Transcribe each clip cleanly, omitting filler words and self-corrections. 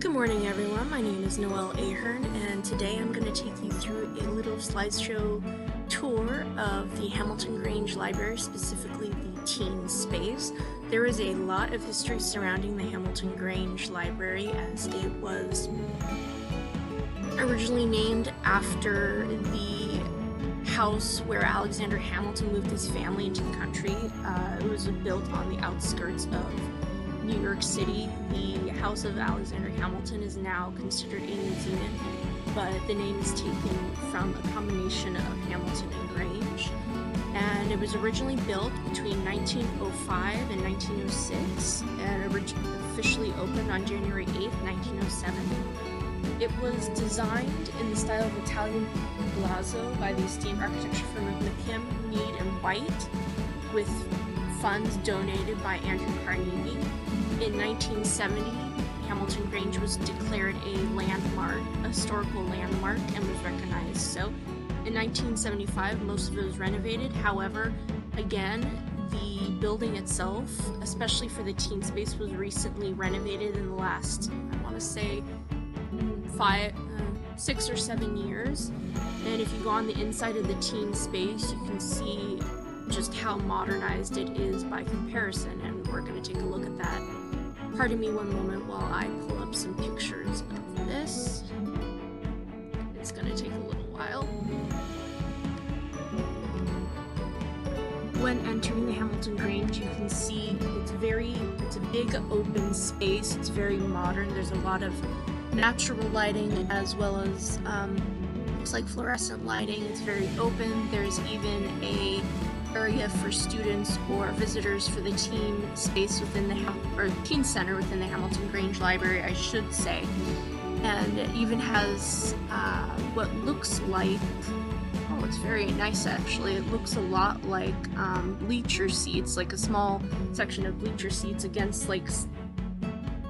Good morning everyone, my name is Noelle Ahern and today I'm going to take you through a little slideshow tour of the Hamilton Grange Library, specifically the Teen Space. There is a lot of history surrounding the Hamilton Grange Library, as it was originally named after the house where Alexander Hamilton moved his family into the country. It was built on the outskirts of New York City. The house of Alexander Hamilton is now considered a museum, but the name is taken from a combination of Hamilton and Grange. And it was originally built between 1905 and 1906 and officially opened on January 8th, 1907. It was designed in the style of Italian palazzo by the esteemed architecture firm of McKim, Mead and White, with funds donated by Andrew Carnegie. In 1970, Hamilton Grange was declared a landmark, a historical landmark, and was recognized. So, in 1975, most of it was renovated. However, again, the building itself, especially for the teen space, was recently renovated in the last, I want to say, 6 or 7 years. And if you go on the inside of the teen space, you can see just how modernized it is by comparison, and we're going to take a look at that. Pardon me one moment while I pull up some pictures of this. It's going to take a little while. When entering the Hamilton Grange, you can see it's a big open space. It's very modern. There's a lot of natural lighting as well as looks like fluorescent lighting. It's very open. There's even a area for students or visitors for the teen space within the Teen Center within the Hamilton Grange Library, I should say. And it even has what looks like, oh, it's very nice actually. It looks a lot like bleacher seats, like a small section of bleacher seats against like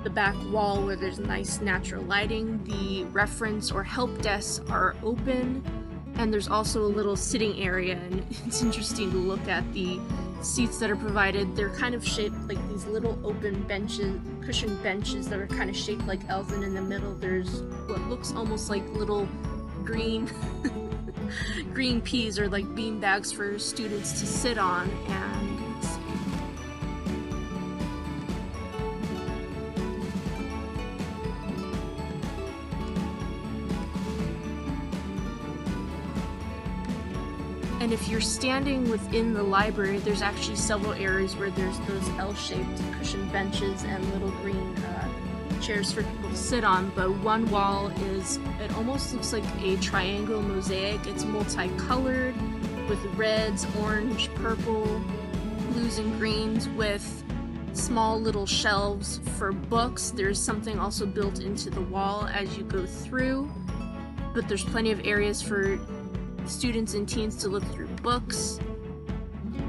the back wall where there's nice natural lighting. The reference or help desks are open, and there's also a little sitting area, and it's interesting to look at the seats that are provided. They're kind of shaped like these little open benches, cushioned benches that are kind of shaped like L's, and in the middle there's what looks almost like little green green peas or like bean bags for students to sit on. And And if you're standing within the library, there's actually several areas where there's those L-shaped cushioned benches and little green chairs for people to sit on. But one wall it almost looks like a triangle mosaic. It's multicolored with reds, orange, purple, blues, and greens, with small little shelves for books. There's something also built into the wall as you go through, but there's plenty of areas for students and teens to look through books.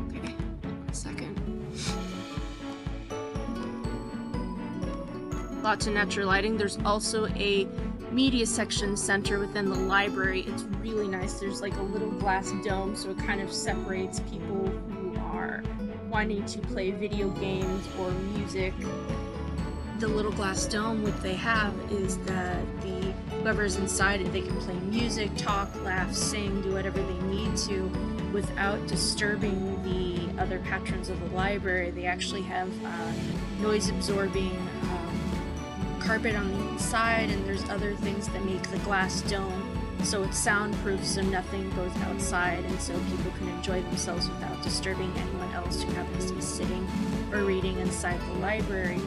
Okay, 1 second. Lots of natural lighting. There's also a media section center within the library. It's really nice. There's like a little glass dome, so it kind of separates people who are wanting to play video games or music. The little glass dome, what they have is that whoever's inside it, they can play music, talk, laugh, sing, do whatever they need to without disturbing the other patrons of the library. They actually have noise absorbing carpet on the inside, and there's other things that make the glass dome so it's soundproof, so nothing goes outside, and so people can enjoy themselves without disturbing anyone else who happens to be sitting or reading inside the library.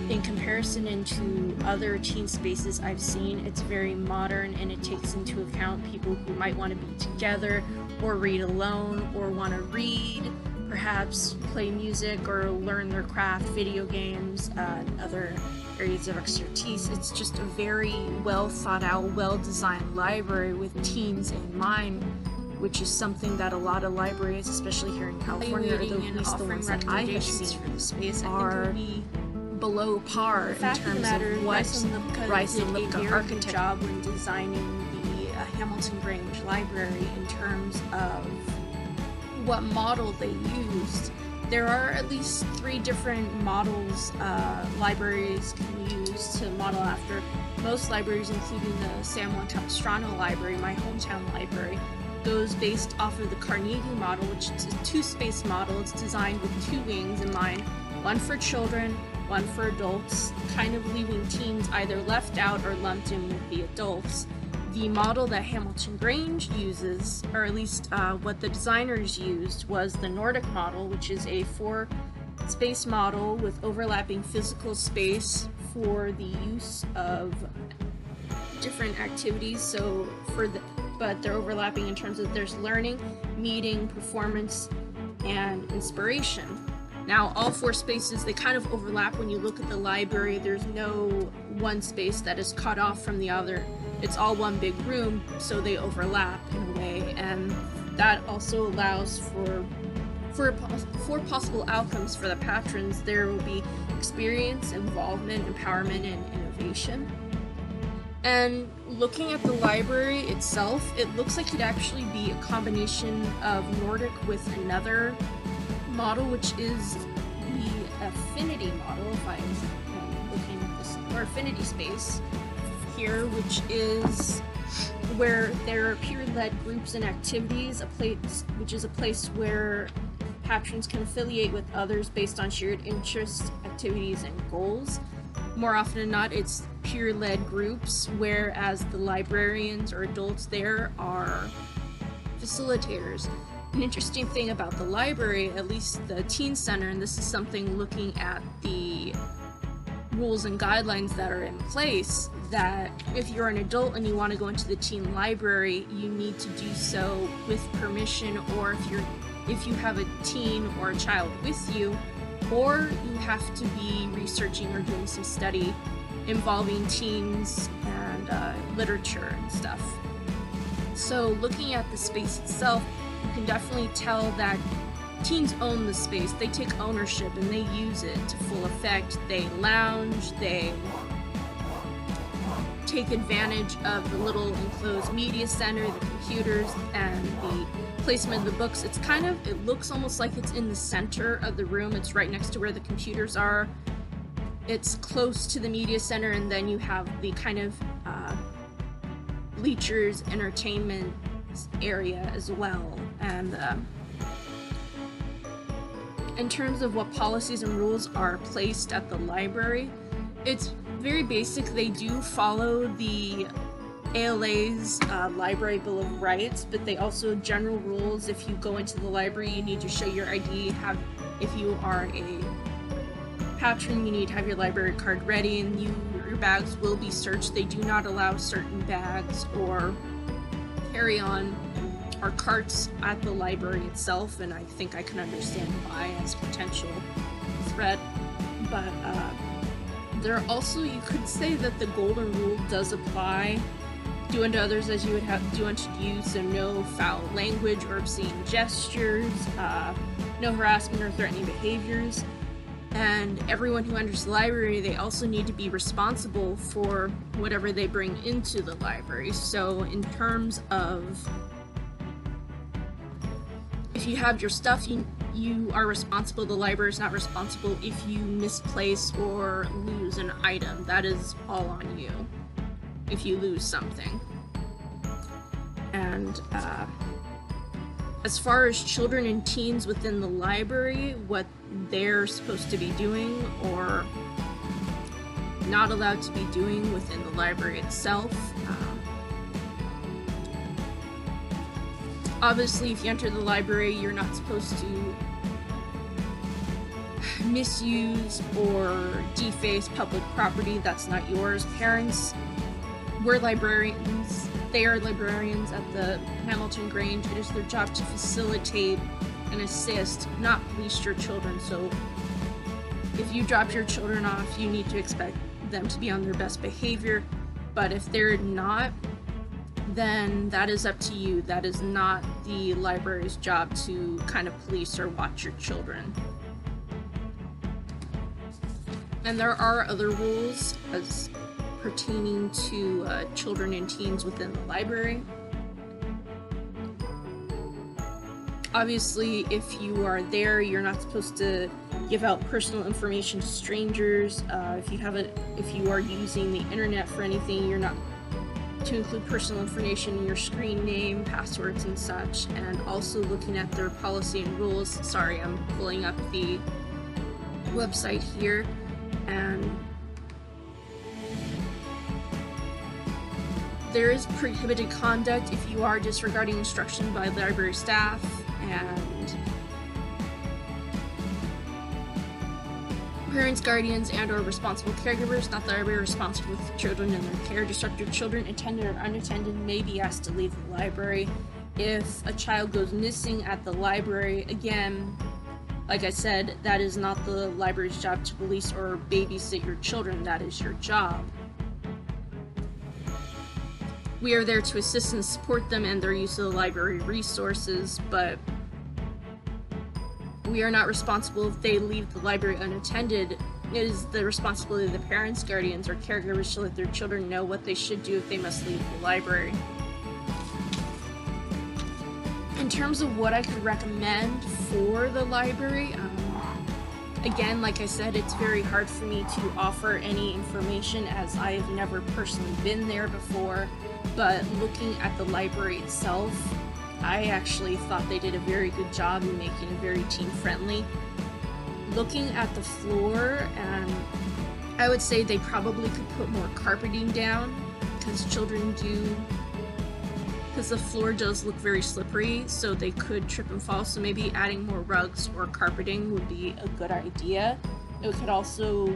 In comparison into other teen spaces I've seen, it's very modern, and it takes into account people who might want to be together or read alone or want to read, perhaps play music or learn their craft, video games, other areas of expertise. It's just a very well thought out, well designed library with teens in mind, which is something that a lot of libraries, especially here in California, or at least the ones that I have seen for the space, are below par in terms of what Rice+Lipka Architects job when designing the Hamilton Grange Library in terms of what model they used. There are at least 3 different models libraries can use to model after. Most libraries, including the San Juan Capistrano Library, my hometown library, goes based off of the Carnegie model, which is a 2-space model. It's designed with 2 wings in mind, one for children, one for adults, kind of leaving teens either left out or lumped in with the adults. The model that Hamilton Grange uses, or at least what the designers used, was the Nordic Model, which is a 4-space model with overlapping physical space for the use of different activities. But they're overlapping in terms of there's learning, meeting, performance, and inspiration. Now, all 4 spaces, they kind of overlap. When you look at the library, there's no one space that is cut off from the other. It's all one big room, so they overlap in a way, and that also allows for possible outcomes for the patrons. There will be experience, involvement, empowerment, and innovation. And looking at the library itself, it looks like it'd actually be a combination of Nordic with another model, which is the Affinity model, if I'm looking at this, or Affinity Space here, which is where there are peer-led groups and activities, which is a place where patrons can affiliate with others based on shared interests, activities, and goals. More often than not, it's peer-led groups, whereas the librarians or adults there are facilitators. An interesting thing about the library, at least the Teen Center, and this is something looking at the rules and guidelines that are in place, that if you're an adult and you want to go into the teen library, you need to do so with permission, or if you have a teen or a child with you, or you have to be researching or doing some study involving teens and literature and stuff. So looking at the space itself, you can definitely tell that teens own the space. They take ownership and they use it to full effect. They lounge, they take advantage of the little enclosed media center, the computers, and the placement of the books. It looks almost like it's in the center of the room. It's right next to where the computers are. It's close to the media center, and then you have the kind of bleachers, entertainment area as well. And in terms of what policies and rules are placed at the library, it's very basic. They do follow the ALA's Library Bill of Rights, but they also have general rules. If you go into the library, you need to show your ID. If you are a patron, you need to have your library card ready, and your bags will be searched. They do not allow certain bags or carry-on or carts at the library itself, and I think I can understand why as potential threat. But there are also, you could say that the golden rule does apply. Do unto others as you would have do unto you, so no foul language or obscene gestures, no harassment or threatening behaviors. And everyone who enters the library, they also need to be responsible for whatever they bring into the library. So in terms of, if you have your stuff, you are responsible. The library is not responsible if you misplace or lose an item. That is all on you if you lose something. And as far as children and teens within the library, what they're supposed to be doing or not allowed to be doing within the library itself. Obviously, if you enter the library, you're not supposed to misuse or deface public property that's not yours. Parents were librarians. They are librarians at the Hamilton Grange. It is their job to facilitate and assist, not police your children. So if you drop your children off, you need to expect them to be on their best behavior. But if they're not, then that is up to you. That is not the library's job to kind of police or watch your children. And there are other rules as pertaining to children and teens within the library. Obviously, if you are there, you're not supposed to give out personal information to strangers. If you are using the internet for anything, you're not to include personal information in your screen name, passwords, and such. And also looking at their policy and rules. Sorry, I'm pulling up the website here, and there is prohibited conduct if you are disregarding instruction by library staff, and parents, guardians, and or responsible caregivers, not the library, responsible with children in their care. Disruptive children, attended or unattended, may be asked to leave the library. If a child goes missing at the library, again, like I said, that is not the library's job to police or babysit your children. That is your job. We are there to assist and support them in their use of the library resources, but we are not responsible if they leave the library unattended. It is the responsibility of the parents, guardians, or caregivers to let their children know what they should do if they must leave the library. In terms of what I could recommend for the library, again, like I said, it's very hard for me to offer any information as I have never personally been there before, but looking at the library itself, I actually thought they did a very good job in making it very teen-friendly. Looking at the floor, I would say they probably could put more carpeting down, because the floor does look very slippery, so they could trip and fall, so maybe adding more rugs or carpeting would be a good idea. It could also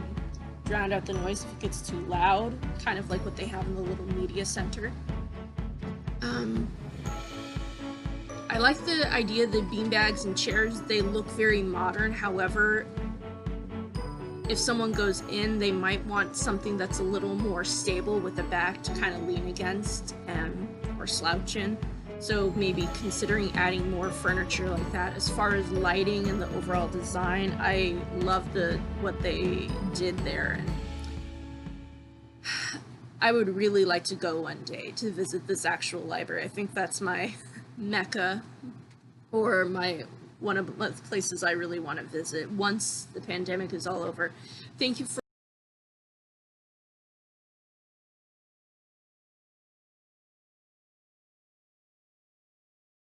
drown out the noise if it gets too loud, kind of like what they have in the little media center. I like the idea of the beanbags and chairs. They look very modern. However, if someone goes in, they might want something that's a little more stable with a back to kind of lean against or slouch in. So maybe considering adding more furniture like that. As far as lighting and the overall design, I love what they did there. And I would really like to go one day to visit this actual library. I think that's my mecca, or one of the places I really want to visit once the pandemic is all over. Thank you for